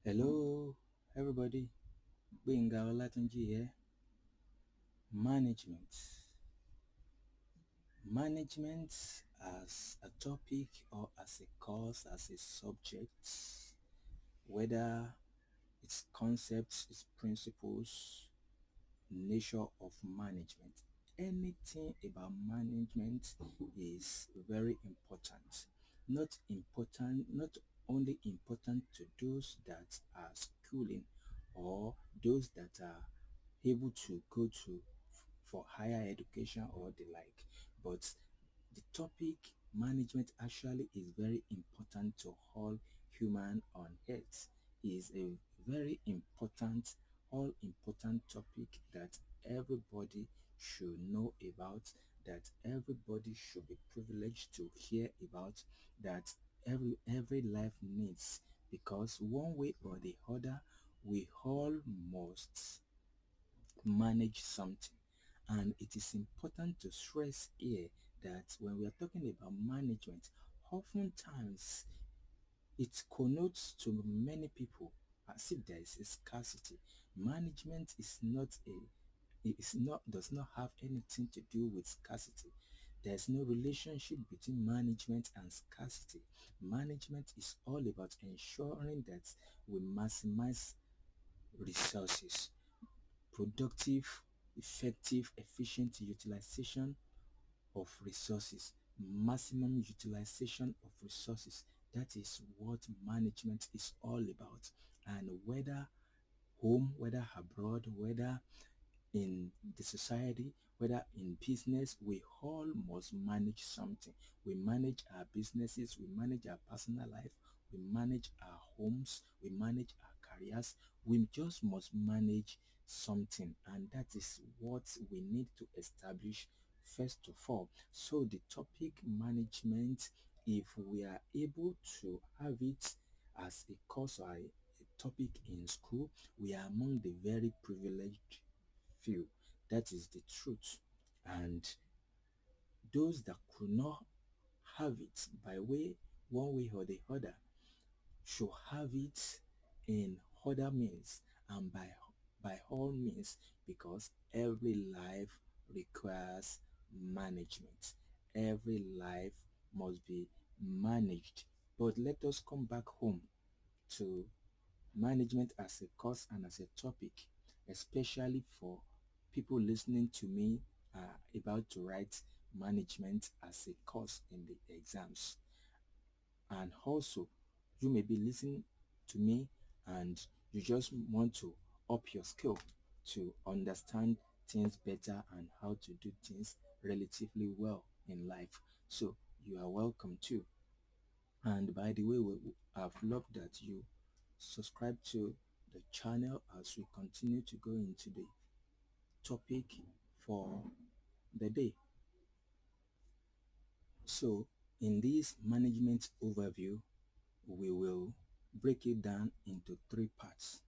Hello, everybody. Benga Olatunji here. Management. Management as a topic or as a course, as a subject, whether its concepts, its principles, nature of management. Anything about management is very important. Not only important to those that are schooling or those that are able to go to for higher education or the like, but the topic management actually is very important to all human on earth. Is a very important, all important topic that everybody should know about, that everybody should be privileged to hear about, that every life needs, because one way or the other we all must manage something. And it is important to stress here that when we are talking about management, oftentimes it connotes to many people as if there is a scarcity. Management does not have anything to do with scarcity. There's no relationship between management and scarcity. Management is all about ensuring that we maximize resources, productive, effective, efficient utilization of resources, maximum utilization of resources. That is what management is all about. And whether home, whether abroad, whether in the society, whether in business, we all must manage something. We manage our businesses, we manage our personal life, we manage our homes, we manage our careers. We just must manage something, and that is what we need to establish first of all. So the topic management, if we are able to have it as a course or a topic in school, we are among the very privileged few. That is the truth. And those that could not have it by way, one way or the other, should have it in other means, and by all means, because every life requires management. Every life must be managed. But let us come back home to management as a course and as a topic, especially for people listening to me about to write management as a course in the exams. And also, you may be listening to me and you just want to up your skill to understand things better and how to do things relatively well in life. So you are welcome too. And by the way, I've loved that you subscribe to the channel as we continue to go into the topic for the day. So in this management overview, we will break it down into three parts.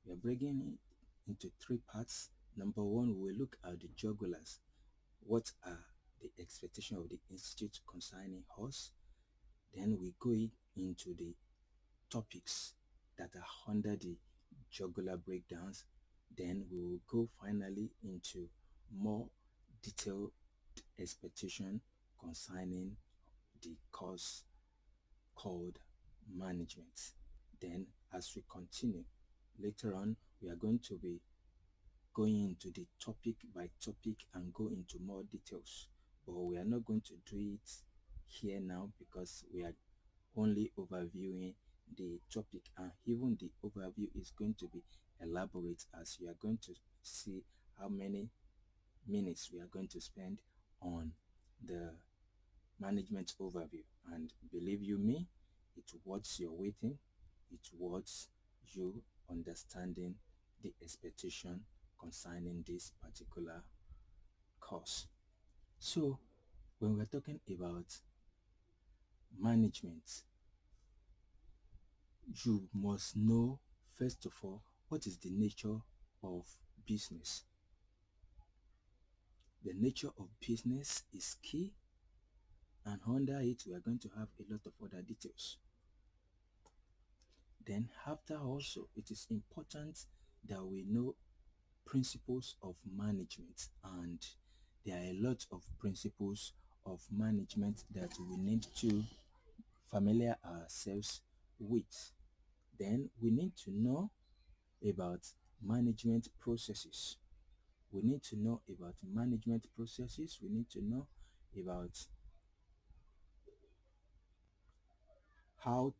We are breaking it into three parts. Number one, we will look at the jugglers. What are the expectations of the institute concerning us? Then we go into the topics that are under the jugular breakdowns. Then we will go finally into more detailed expectation concerning the course called management. Then as we continue later on, we are going to be going into the topic by topic and go into more details, but we are not going to do it here now because we are only overviewing the topic, and even the overview is going to be elaborate as you are going to see how many minutes we are going to spend on the management overview. And believe you me, it's worth your waiting, it's worth you understanding the expectation concerning this particular course. So when we're talking about management, you must know first of all what is the nature of business. The nature of business is key, and under it we are going to have a lot of other details. Then after also, it is important that we know principles of management, and there are a lot of principles of management that we need to familiar ourselves with. Then we need to know about management processes. We need to know about management processes. We need to know about how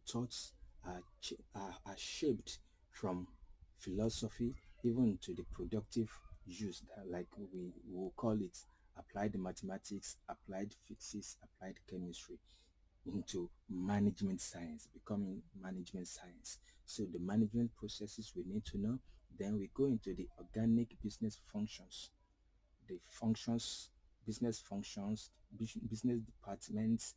thoughts are shaped from philosophy even to the productive use, that like we will call it applied mathematics, applied physics, applied chemistry into management science, becoming management science. So the management processes we need to know. Then we go into the organic business functions, the functions, business functions, business departments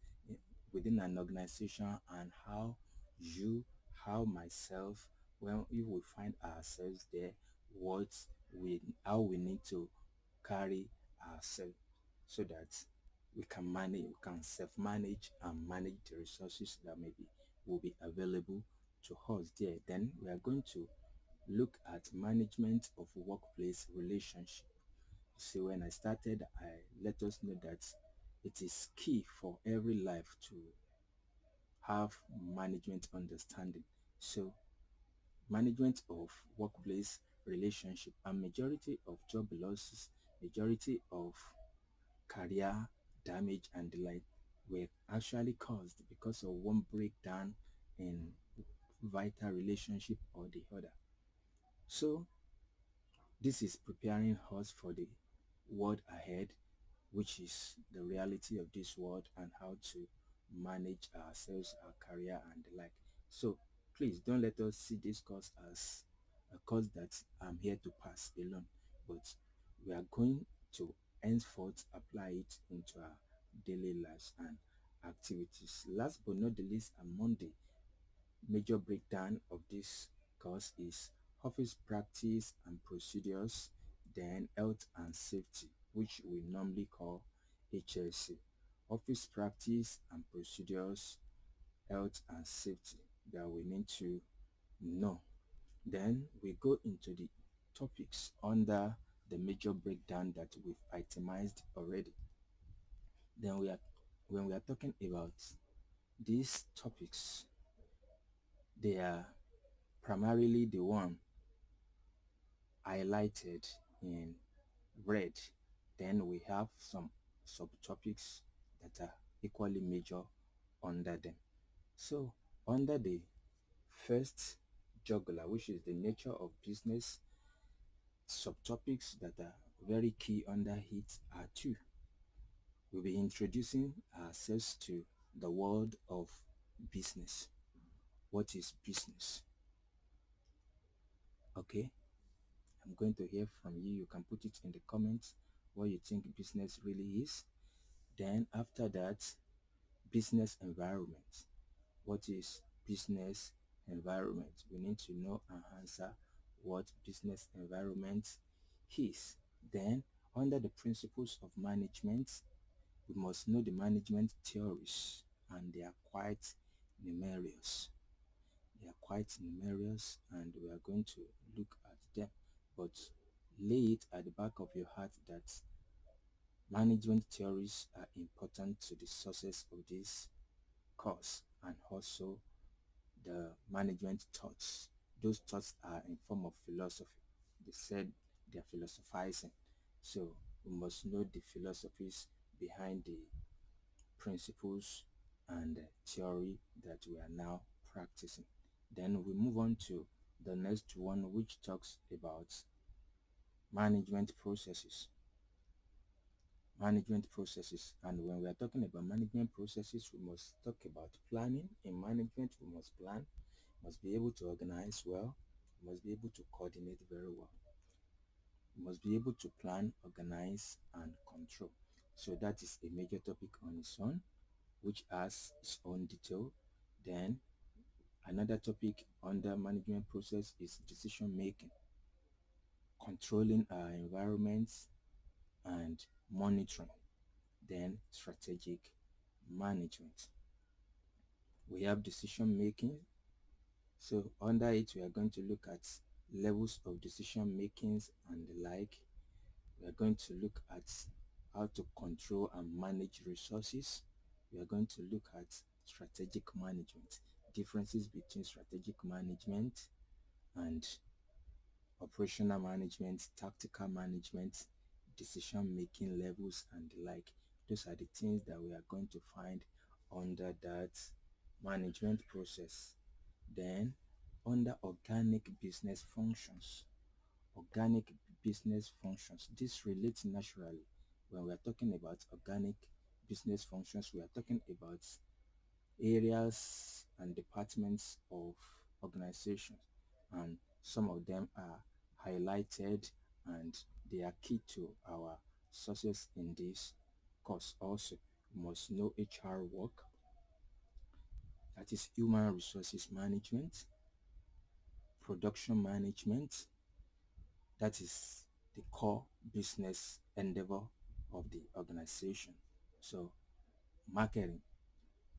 within an organization, and how you, how myself, when we will find ourselves there, what we, how we need to carry ourselves so that we can manage, we can self-manage and manage the resources that maybe will be available to us there. Then we are going to look at management of workplace relationship. See, when I started, I let us know that it is key for every life to have management understanding. So management of workplace relationship, and majority of job losses, majority of career damage and the like were actually caused because of one breakdown in vital relationship or the other. So this is preparing us for the world ahead, which is the reality of this world and how to manage ourselves, our career and the like. So please don't let us see this course as a course that I'm here to pass alone, but we are going to henceforth apply it into our daily lives and activities. Last but not the least, among the major breakdown of this course is office practice and procedures, then health and safety, which we normally call HSC. Office practice and procedures, health and safety that we need to know. Then we go into the topics under the major breakdown that we've itemized already. Then we are, when we are talking about these topics, they are primarily the one highlighted in red. Then we have some subtopics that are equally major under them. So under the first jugular, which is the nature of business, subtopics that are very key under it are two. We'll be introducing ourselves to the world of business. What is business? Okay, I'm going to hear from you. You can put it in the comments what you think business really is. Then after that, business environment. What is business environment? We need to know and answer what business environment is. Then under the principles of management, we must know the management theories, and they are quite numerous. They are quite numerous, and we are going to look at them. But lay it at the back of your heart that management theories are important to the success of this course, and also the management thoughts. Those thoughts are in form of philosophy. They said they are philosophizing. So we must know the philosophies behind the principles and theory that we are now practicing. Then we move on to the next one, which talks about management processes. Management processes. And when we are talking about management processes, we must talk about planning. In management, we must plan, must be able to organize well, must be able to coordinate very well, must be able to plan, organize and control. So that is a major topic on its own, which has its own detail. Then another topic under management process is decision making, controlling our environments and monitoring. Then strategic management. We have decision making, So under it, we are going to look at levels of decision makings and the like. We are going to look at how to control and manage resources. We are going to look at strategic management, differences between strategic management and operational management, tactical management, decision-making levels, and the like. Those are the things that we are going to find under that management process. Then, under organic business functions. Organic business functions. This relates naturally. When we are talking about organic business functions, we are talking about areas and departments of organizations, and some of them are highlighted and they are key to our success in this course. Also, you must know HR work, that is human resources management, production management, that is the core business endeavor of the organization. So marketing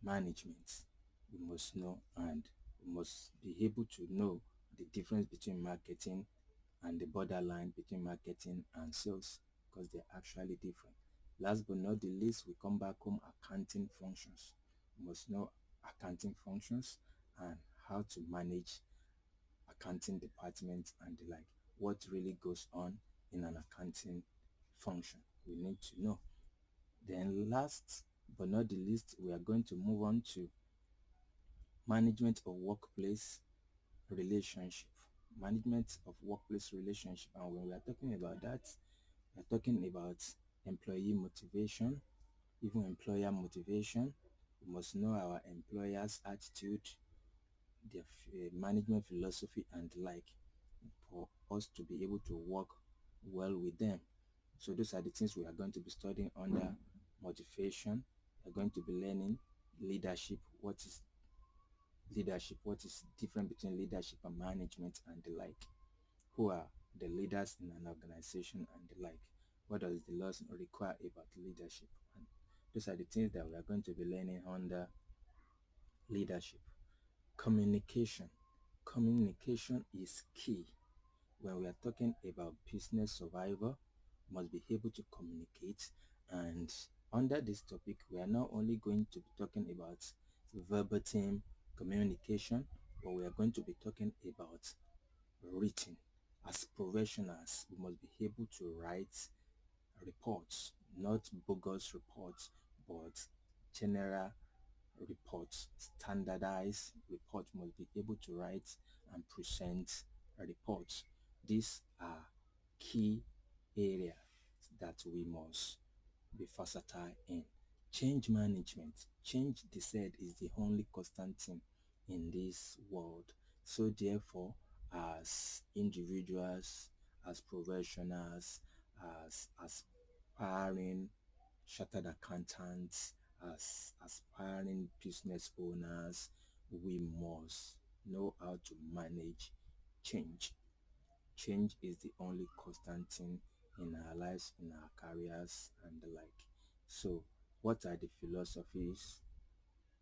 management, we must know, and we must be able to know the difference between marketing and the borderline between marketing and sales, because they're actually different. Last but not the least, we come back home, accounting functions. We must know accounting functions and how to manage accounting department and the like. What really goes on in an accounting function, we need to know. Then last but not the least, we are going to move on to management of workplace relationship. Management of workplace relationship. And when we are talking about that, we are talking about employee motivation, even employer motivation. We must know our employer's attitude, their management philosophy and the like, for us to be able to work well with them. So those are the things we are going to be studying under motivation. We are going to be learning leadership. What is leadership? What is different between leadership and management and the like? Who are the leaders in an organization and the like? What does the laws require about leadership? And those are the things that we are going to be learning under leadership. Communication. Communication is key. When we are talking about business survival, we must be able to communicate. And under this topic, we are not only going to be talking about verbatim communication, but we are going to be talking about written. As professionals, we must be able to write reports, not bogus reports, but general reports, standardized reports. Must be able to write and present reports. These are key areas that we must be versatile in. Change management. Change, they said, is the only constant thing in this world. So therefore, as individuals, as professionals, as aspiring chartered accountants, as aspiring business owners, we must know how to manage change. Change is the only constant thing in our lives, in our careers, and the like. So, what are the philosophies,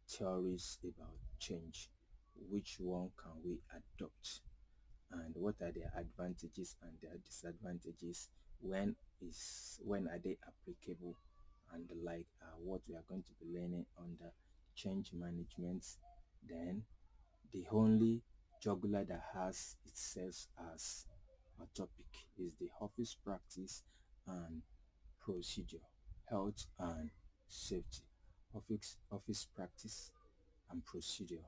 theories about change? Which one can we adopt? And what are their advantages and their disadvantages? When are they applicable and the like, are what we are going to be learning under change management. Then the only jugular that has itself as a topic is the office practice and procedure, health and safety. Office practice and procedure.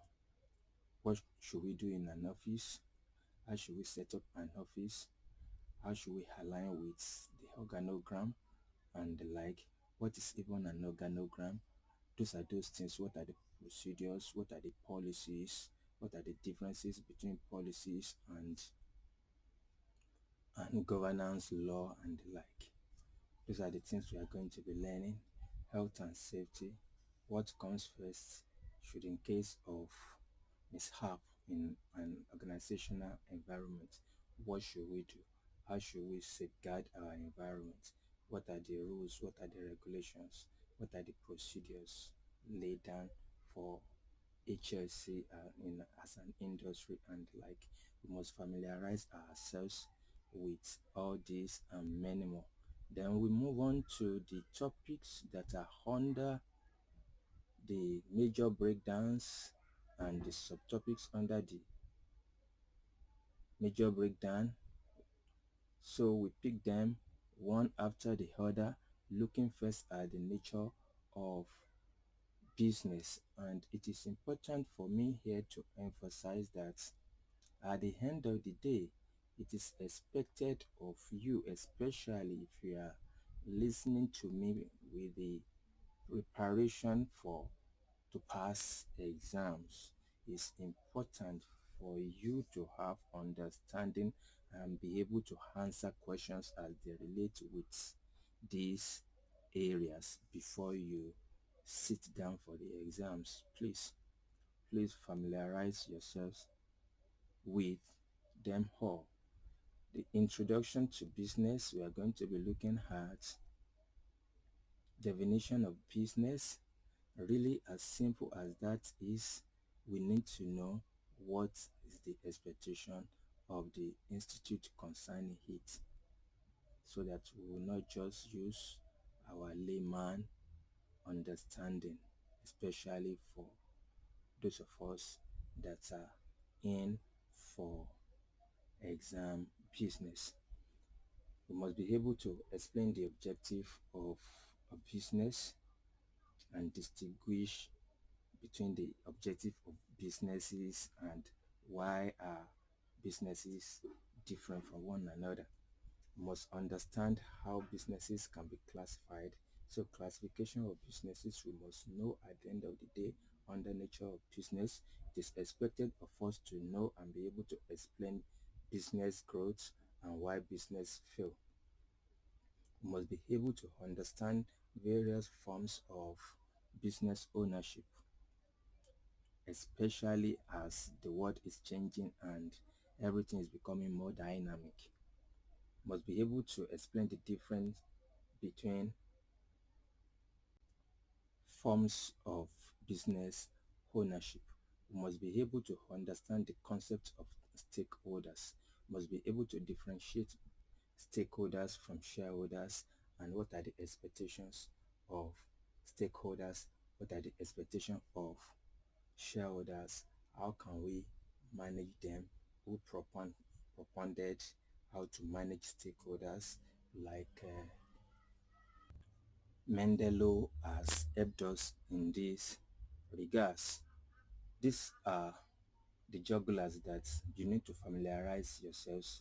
What should we do in an office? How should we set up an office? How should we align with the organogram and the like? What is even an organogram? Those are those things. What are the procedures? What are the policies? What are the differences between policies and governance law and the like? Those are the things we are going to be learning. Health and safety. What comes first? Should, in case of mishap in an organizational environment, what should we do? How should we safeguard our environment? What are the rules? What are the regulations? What are the procedures laid down for HLC as an industry, and like we must familiarize ourselves with all this and many more. Then we move on to the topics that are under the major breakdowns and the subtopics under the major breakdown. So we pick them one after the other, looking first at the nature of business. And it is important for me here to emphasize that at the end of the day, it is expected of you, especially if you are listening to me with the preparation to pass exams. It's important for you to have understanding and be able to answer questions as they relate with these areas before you sit down for the exams. Please familiarize yourselves with them all. The introduction to business, we are going to be looking at definition of business. Really, as simple as that is, we need to know what is the expectation of the institute concerning it, so that we will not just use our layman understanding, especially for those of us that are in for exam business. We must be able to explain the objective of a business and distinguish between the objective of businesses and why are businesses different from one another. We must understand how businesses can be classified. So classification of businesses, we must know at the end of the day under nature of business. It is expected of us to know and be able to explain business growth and why business fail. We must be able to understand various forms of business ownership, especially as the world is changing and everything is becoming more dynamic. Must be able to explain the difference between forms of business ownership. We must be able to understand the concept of stakeholders. Must be able to differentiate stakeholders from shareholders, and what are the expectations of stakeholders, what are the expectations of shareholders, how can we manage them, who propounded how to manage stakeholders, like Mendelo has helped us in this regards. These are the jugglers that you need to familiarize yourself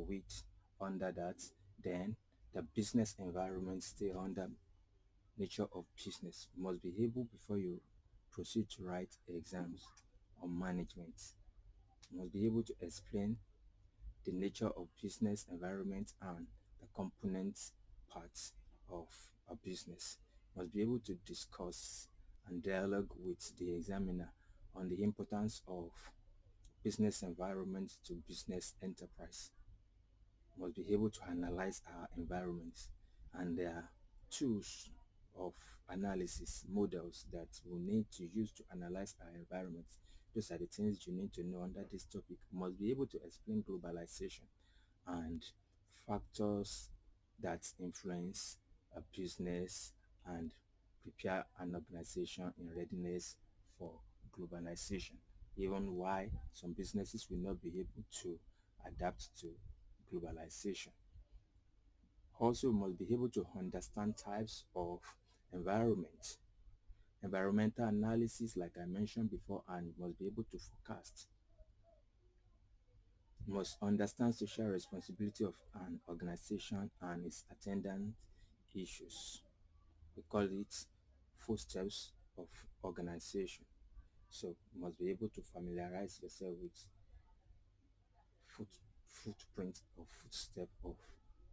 with under that. Then the business environment stay under nature of business. You must be able, before you proceed to write exams on management, you must be able to explain the nature of business environment and the component parts of a business. You must be able to discuss and dialogue with the examiner on the importance of business environment to business enterprise. You must be able to analyze our environments, and there are tools of analysis models that we need to use to analyze our environments. Those are the things you need to know under this topic. You must be able to explain globalization and factors that influence a business and prepare an organization in readiness for globalization, even why some businesses will not be able to adapt to globalization. Also, we must be able to understand types of environment, environmental analysis, like I mentioned before, and must be able to forecast. Must understand social responsibility of an organization and its attendant issues. We call it footsteps of organization. So you must be able to familiarize yourself with footprint or footstep of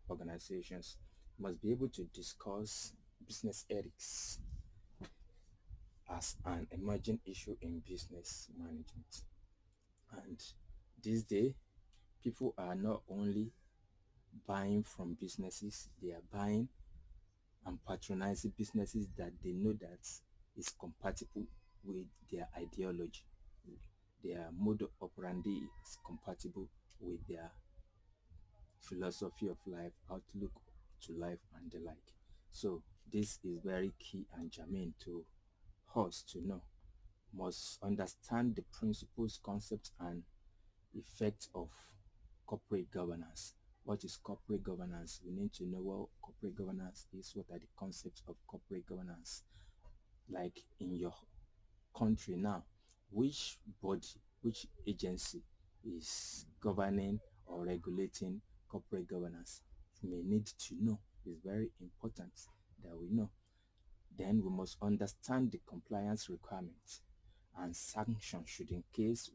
organizations. You must be able to discuss business ethics as an emerging issue in business management. And this day, people are not only buying from businesses, they are buying and patronizing businesses that they know that is compatible with their ideology. Their mode operandi is compatible with their philosophy of life, outlook to life, and the like. So this is very key and germane to us to know. Must understand the principles, concepts, and effects of corporate governance. What is corporate governance? We need to know what corporate governance is. What are the concepts of corporate governance? Like in your country now, which body, which agency is governing or regulating corporate governance? You may need to know. It's very important that we know. Then we must understand the compliance requirements and sanctions should in case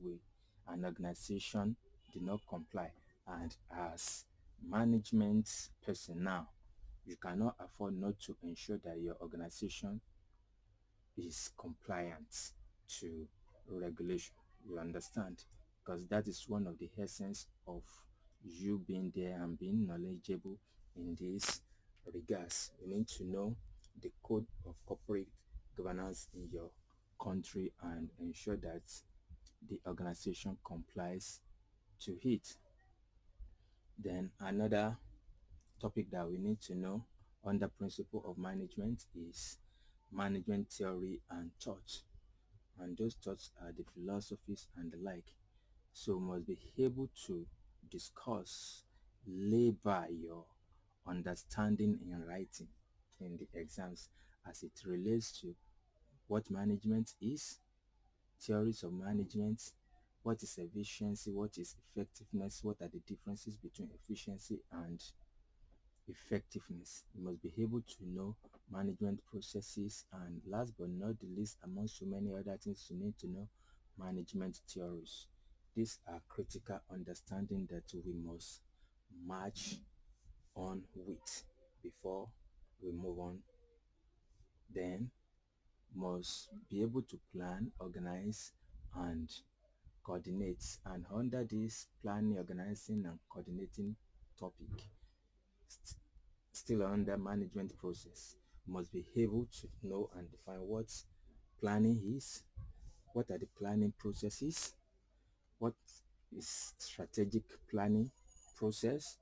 an organization did not comply. And as management personnel, you cannot afford not to ensure that your organization is compliant to regulation. You understand? Because that is one of the essence of you being there and being knowledgeable in this regards. You need to know the code of corporate governance in your country and ensure that the organization complies to it. Then another topic that we need to know under principle of management is management theory and thought. And those thoughts are the philosophies and the like. So we must be able to discuss, lay by your understanding in writing in the exams as it relates to what management is, theories of management, what is efficiency, what is effectiveness, what are the differences between efficiency and effectiveness. You must be able to know management processes, and last but not the least, among so many other things, you need to know management theories. These are critical understanding that we must march on with before we move on. Then must be able to plan, organize, and coordinate. And under this planning, organizing, and coordinating topic, still under management process, must be able to know and define what planning is, what are the planning processes, what is strategic planning process,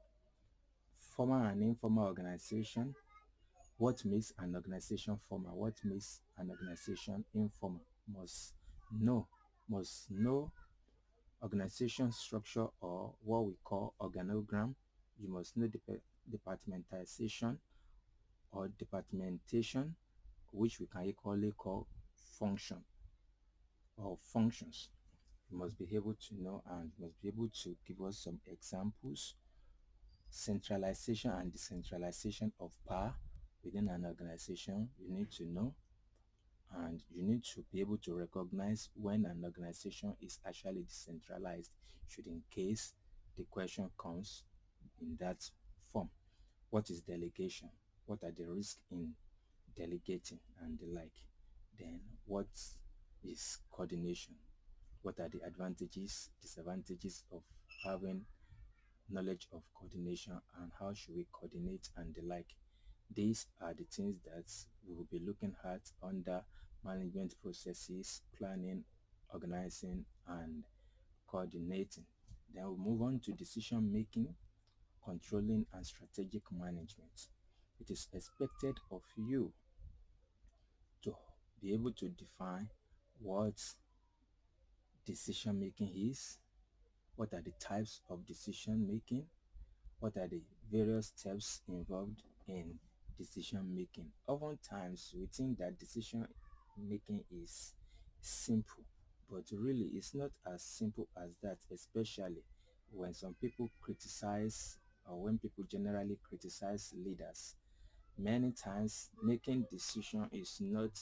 formal and informal organization, what makes an organization formal, what makes an organization informal. Know, must know organization structure, or what we call organogram. You must know departmentalization or departmentation, which we can equally call function or functions. You must be able to know and must be able to give us some examples. Centralization and decentralization of power within an organization, you need to know, and you need to be able to recognize when an organization is actually decentralized, should in case the question comes in that form. What is delegation? What are the risks in delegating and the like? Then what is coordination? What are the advantages, disadvantages of having knowledge of coordination, and how should we coordinate and the like? These are the things that we will be looking at under management processes, planning, organizing, and coordinating. Then we'll move on to decision making, controlling, and strategic management. It is expected of you to be able to define what decision making is, what are the types of decision making, what are the various steps involved in decision making. Oftentimes we think that decision making is simple, but really it's not as simple as that, especially when some people criticize, or when people generally criticize leaders. Many times making decision is not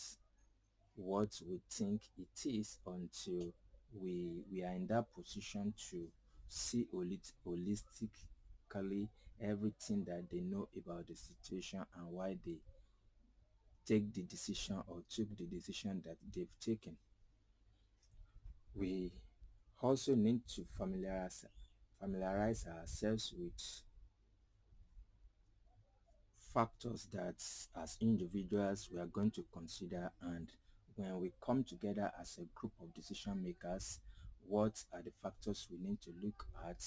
what we think it is until we are in that position to see holistically everything that they know about the situation and why they take the decision or took the decision that they've taken. We also need to familiarize ourselves with factors that as individuals we are going to consider and when we come together as a group of decision makers, what are the factors we need to look at?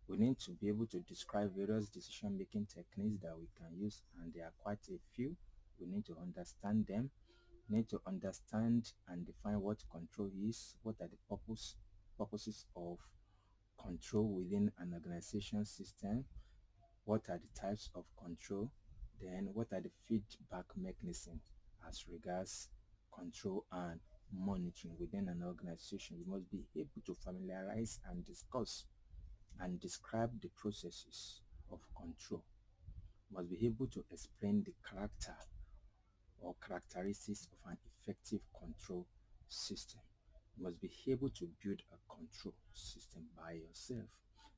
We need to be able to describe various decision-making techniques that we can use, and there are quite a few. We need to understand them. We need to understand and define what control is, what are the purposes of control within an organization system, what are the types of control, then what are the feedback mechanisms as regards control and monitoring within an organization. You must be able to familiarize and discuss and describe the processes of control. You must be able to explain the character or characteristics of an effective control system. You must be able to build a control system by yourself.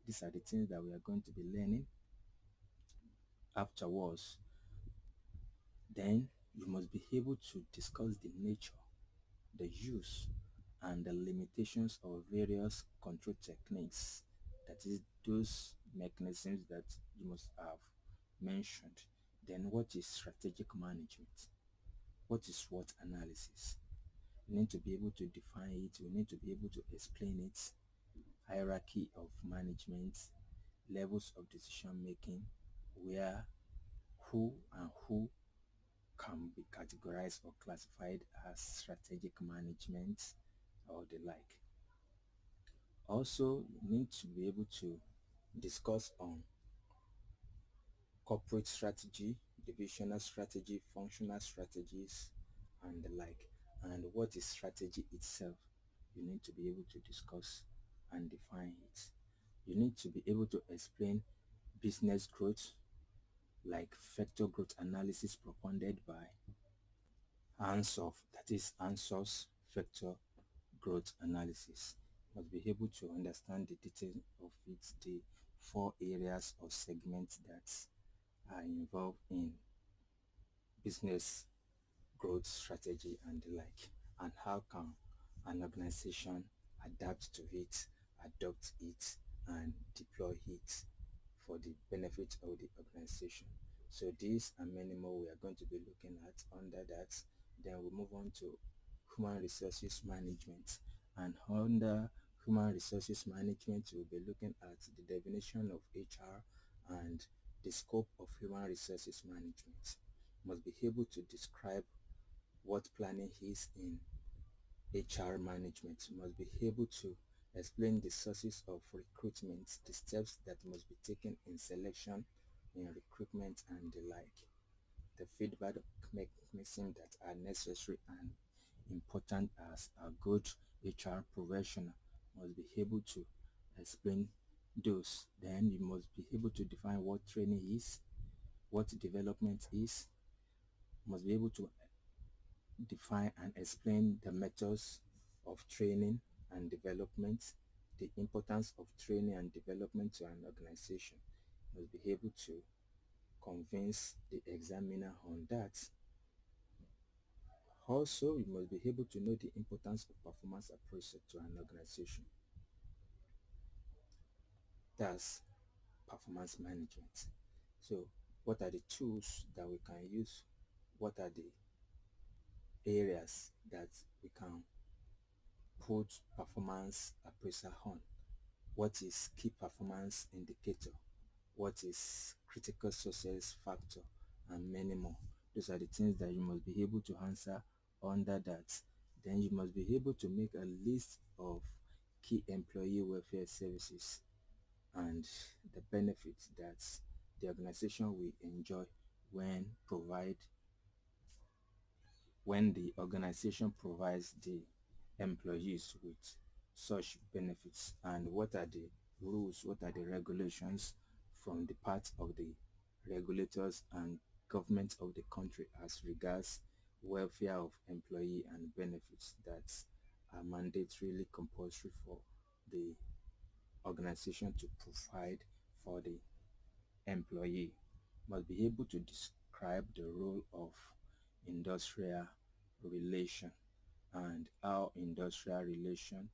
These are the things that we are going to be learning afterwards. Then you must be able to discuss the nature, the use, and the limitations of various control techniques. That is, those mechanisms that you must have mentioned. Then what is strategic management? What is SWOT analysis? You need to be able to define it. You need to be able to explain it. Hierarchy of management, levels of decision making, where, who, and who can be categorized or classified as strategic management or the like. Also, you need to be able to discuss on corporate strategy, divisional strategy, functional strategies, and the like. And what is strategy itself? You need to be able to discuss and define it. You need to be able to explain business growth, like vector growth analysis propounded by ANSOF, that is ANSOS vector growth analysis. You must be able to understand the details of it, the 4 areas or segments that are involved in business growth strategy and the like, and how can an organization adapt to it, adopt it, and deploy it for the benefit of the organization. So these and many more we are going to be looking at under that. Then we move on to human resources management, and under human resources management we'll be looking at the definition of HR and the scope of human resources management. Must be able to describe what planning is in HR management. Must be able to explain the sources of recruitment, the steps that must be taken in selection, in recruitment, and the like. The feedback mechanisms that are necessary and important as a good HR professional. Must be able to explain those. Then you must be able to define what training is, what development is. Must be able to define and explain the methods of training and development, the importance of training and development to an organization. Must be able to convince the examiner on that. Also, you must be able to know the importance of performance appraisal to an organization. That's performance management. So, what are the tools that we can use? What are the areas that we can put performance appraisal on? What is key performance indicator? What is critical success factor? And many more. Those are the things that you must be able to answer under that. Then you must be able to make a list of key employee welfare services and the benefits that the organization will enjoy when the organization provides the employees with such benefits, and what are the rules, what are the regulations from the part of the regulators and government of the country as regards welfare of employee and benefits that are mandatorily compulsory for the organization to provide for the employee. Must be able to describe the role of industrial relation and how industrial relation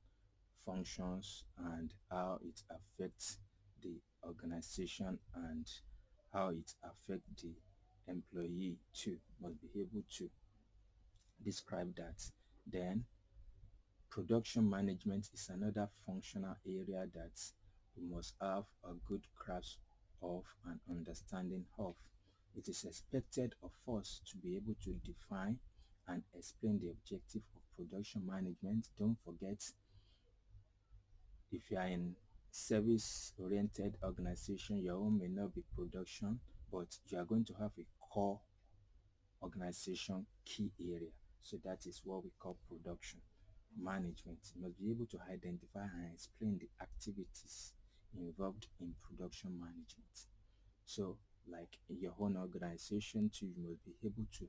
functions and how it affects the organization and how it affects the employee too. Must be able to describe that. Then production management is another functional area that we must have a good grasp of and understanding of. It is expected of us to be able to define and explain the objective of production management. Don't forget, if you are in service-oriented organization, your own may not be production, but you are going to have a core organization key area. So that is what we call production management. You must be able to identify and explain the activities involved in production management. So like in your own organization too, you must be able to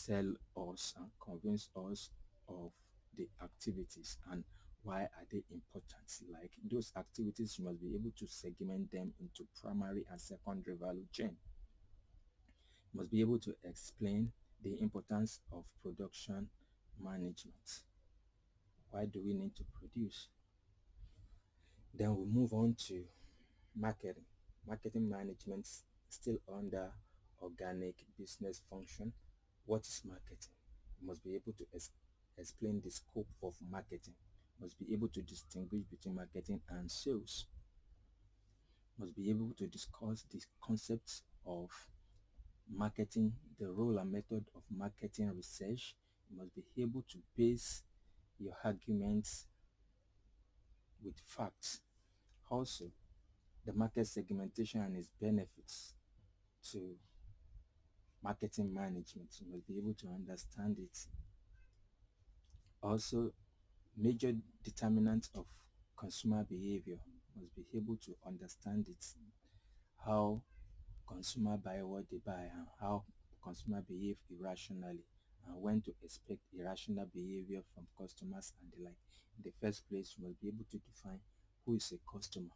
tell us and convince us of the activities and why are they important. Like those activities, you must be able to segment them into primary and secondary value chain. You must be able to explain the importance of production management. Why do we need to produce? Then we move on to marketing. Marketing management still under organic business function. What is marketing? You must be able to explain the scope of marketing. You must be able to distinguish between marketing and sales. You must be able to discuss the concepts of marketing, the role and method of marketing research. You must be able to base your arguments with facts. Also, the market segmentation and its benefits to marketing management. You must be able to understand it. Also, major determinants of consumer behavior. You must be able to understand it. How consumer buy what they buy and how consumer behave irrationally and when to expect irrational behavior from customers and the like. In the first place, you must be able to define who is a customer.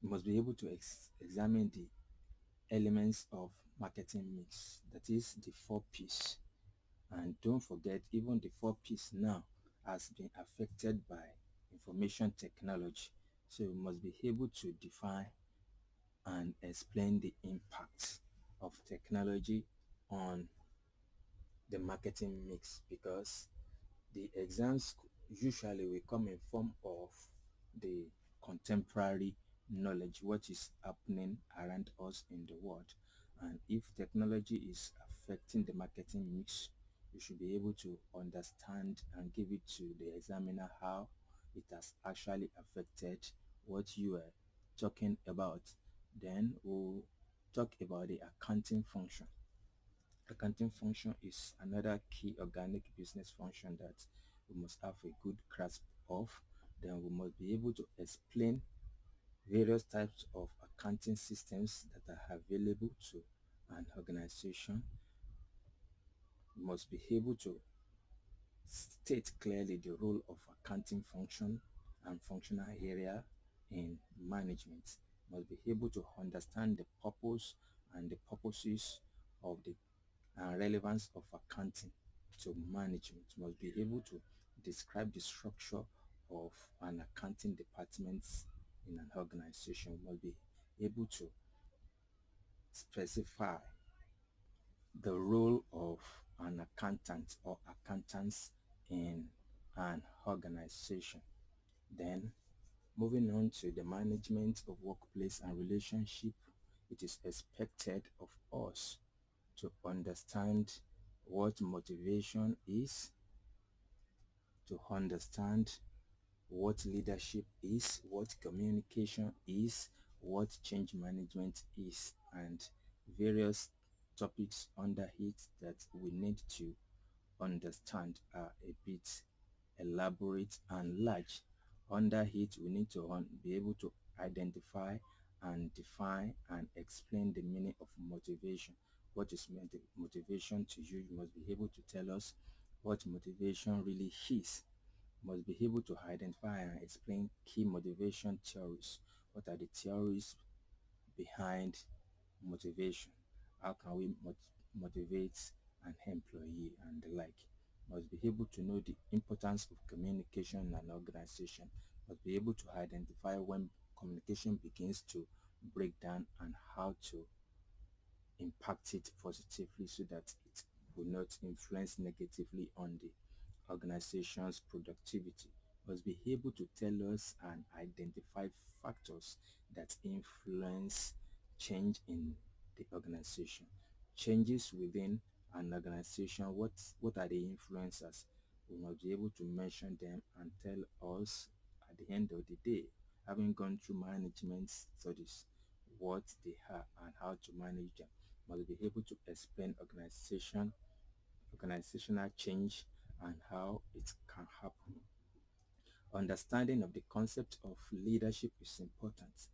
You must be able to examine the elements of marketing mix, that is the 4Ps. And don't forget, even the 4Ps now has been affected by information technology. So you must be able to define and explain the impact of technology on the marketing mix, because the exams usually will come in form of the contemporary knowledge, what is happening around us in the world. And if technology is affecting the marketing mix, you should be able to understand and give it to the examiner how it has actually affected what you are talking about. Then we'll talk about the accounting function. Accounting function is another key organic business function that we must have a good grasp of. Then we must be able to explain various types of accounting systems that are available to an organization. We must be able to state clearly the role of accounting function and functional area in management. We must be able to understand the purpose and the purposes of the relevance of accounting to management. Must be able to describe the structure of an accounting department in an organization. Must be able to specify the role of an accountant or accountants in an organization. Then moving on to the management of workplace and relationship, it is expected of us to understand what motivation is, to understand what leadership is, what communication is, what change management is, and various topics under it that we need to understand are a bit elaborate and large. Under it, we need to be able to identify and define and explain the meaning of motivation. What is motivation to you? You must be able to tell us what motivation really is. You must be able to identify and explain key motivation theories. What are the theories behind motivation? How can we motivate an employee and the like? Must be able to know the importance of communication in an organization. Must be able to identify when communication begins to break down and how to impact it positively so that it will not influence negatively on the organization's productivity. Must be able to tell us and identify factors that influence change in the organization. Changes within an organization, what are the influencers? We must be able to mention them and tell us at the end of the day, having gone through management studies, what they are and how to manage them. Must be able to explain organizational change and how it can happen. Understanding of the concept of leadership is important.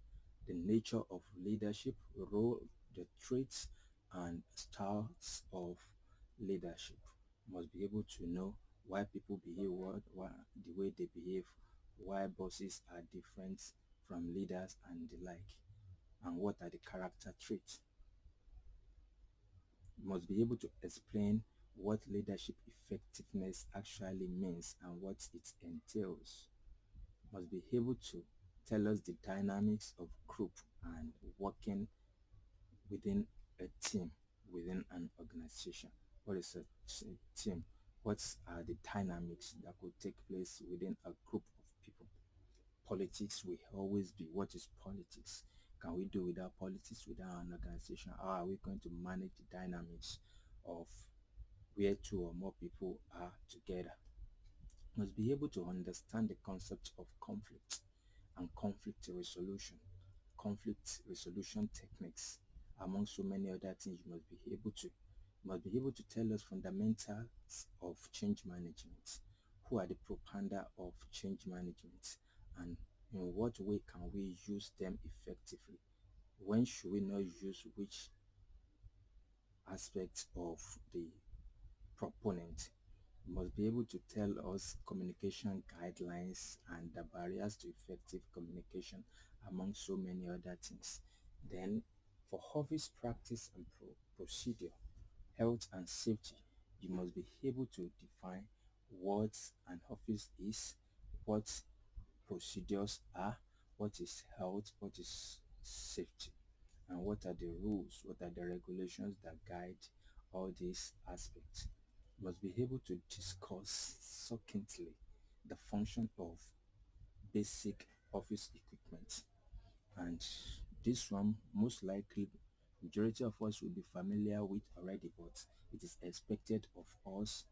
The nature of leadership, role, the traits and styles of leadership. Must be able to know why people behave why the way they behave, why bosses are different from leaders and the like, and what are the character traits. Must be able to explain what leadership effectiveness actually means and what it entails. Must be able to tell us the dynamics of group and working within a team, within an organization. What is a team? What are the dynamics that could take place within a group of people? Politics will always be. What is politics? Can we do without politics without an organization? How are we going to manage the dynamics of where two or more people are together? Must be able to understand the concept of conflict and conflict resolution techniques, among so many other things. You must be able to tell us fundamentals of change management. Who are the propounder of change management, and in what way can we use them effectively? When should we not use which aspects of the proponent? Must be able to tell us communication guidelines and the barriers to effective communication, among so many other things. Then, for office practice and procedure, health and safety, you must be able to define what an office is, what procedures are, what is health, what is safety, and what are the rules, what are the regulations that guide all these aspects. Must be able to discuss succinctly the function of basic office equipment. And this one, most likely, majority of us will be familiar with already, but it is expected of us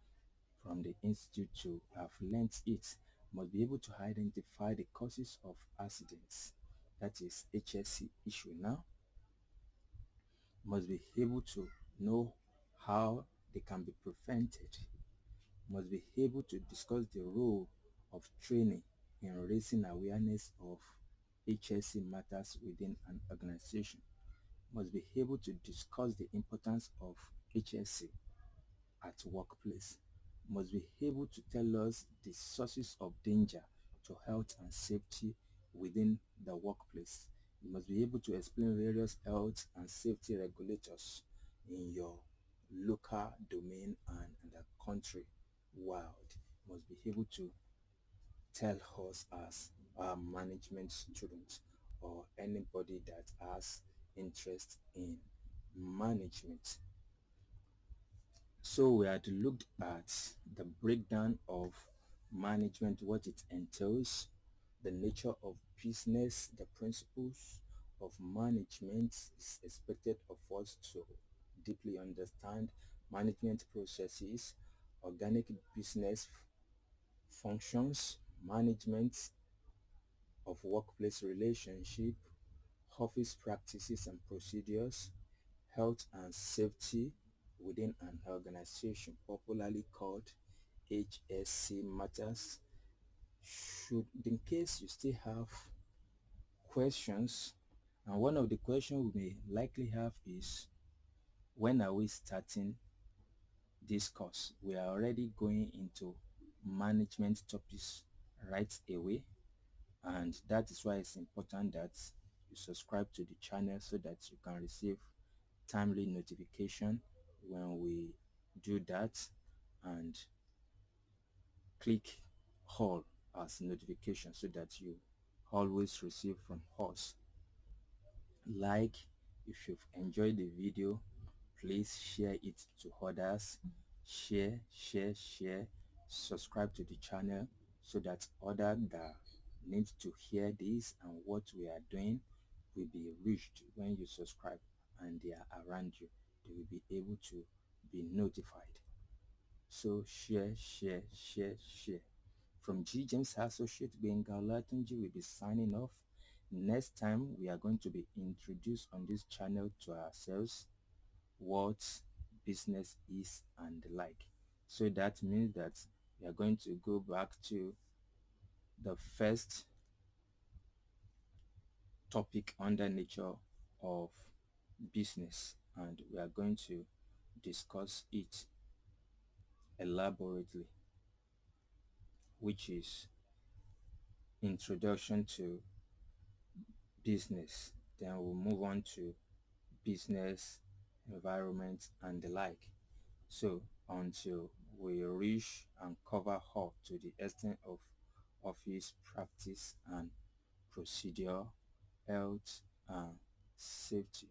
from the institute to have learnt it. Must be able to identify the causes of accidents, that is HSC issue now. Must be able to know how they can be prevented. Must be able to discuss the role of training in raising awareness of HSC matters within an organization. Must be able to discuss the importance of HSC at workplace. Must be able to tell us the sources of danger to health and safety within the workplace. You must be able to explain various health and safety regulators in your local domain and in the country world. You must be able to tell us as a management student or anybody that has interest in management. So we had looked at the breakdown of management, what it entails, the nature of business, the principles of management is expected of us to deeply understand management processes, organic business functions, management of workplace relationship, office practices and procedures, health and safety within an organization, popularly called HSC matters. Should, in case you still have questions, and one of the questions we may likely have is, when are we starting this course? We are already going into management topics right away, and that is why it's important that you subscribe to the channel so that you can receive timely notification when we do that, and click all as notification so that you always receive from us. Like if you've enjoyed the video, Please share it to others. Share, subscribe to the channel so that others that need to hear this and what we are doing will be reached. When you subscribe and they are around you, they will be able to be notified. So share. From G. James Associate Benga Olatunji will be signing off. Next time we are going to be introduced on this channel to ourselves, what business is and the like. So that means that we are going to go back to the first topic under nature of business, and we are going to discuss it elaborately, which is introduction to business. Then we'll move on to business, environment, and the like. So until we reach and cover up to the extent of office practice and procedure, health, and safety.